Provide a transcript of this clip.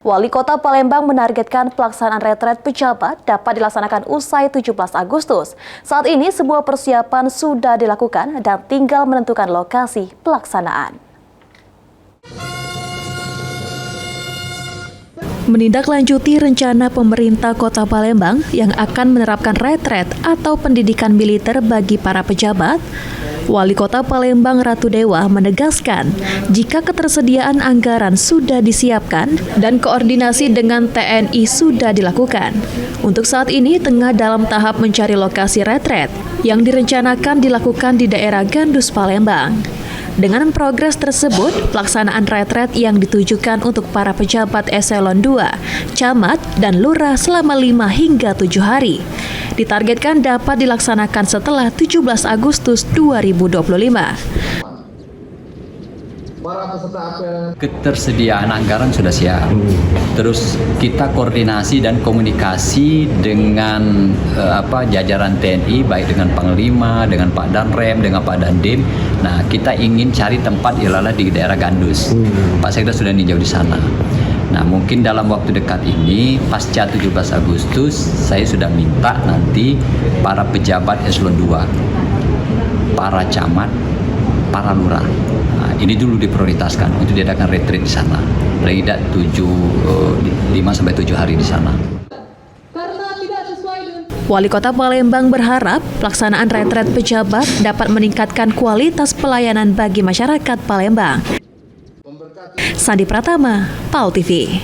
Wali Kota Palembang menargetkan pelaksanaan retret pejabat dapat dilaksanakan usai 17 Agustus. Saat ini semua persiapan sudah dilakukan dan tinggal menentukan lokasi pelaksanaan. Menindaklanjuti rencana pemerintah Kota Palembang yang akan menerapkan retret atau pendidikan militer bagi para pejabat, Wali Kota Palembang Ratu Dewa menegaskan jika ketersediaan anggaran sudah disiapkan dan koordinasi dengan TNI sudah dilakukan. Untuk saat ini tengah dalam tahap mencari lokasi retret yang direncanakan dilakukan di daerah Gandus Palembang. Dengan progres tersebut, pelaksanaan retret yang ditujukan untuk para pejabat eselon 2, camat, dan lurah selama 5 hingga 7 hari. Ditargetkan dapat dilaksanakan setelah 17 Agustus 2025. Ketersediaan anggaran sudah siap. Terus kita koordinasi dan komunikasi dengan jajaran TNI, baik dengan Panglima, dengan Pak Danrem, dengan Pak Dandim. Nah, kita ingin cari tempat ialah di daerah Gandus. Pak Sekda sudah ninjau di sana. Nah, mungkin dalam waktu dekat ini, pasca 17 Agustus, saya sudah minta nanti para pejabat eselon 2, para camat, para lurah. Nah, ini dulu diprioritaskan untuk diadakan retreat di sana. Paling tidak 5-7 hari di sana. Wali Kota Palembang berharap pelaksanaan retret pejabat dapat meningkatkan kualitas pelayanan bagi masyarakat Palembang. Sandi Pratama, PAL TV.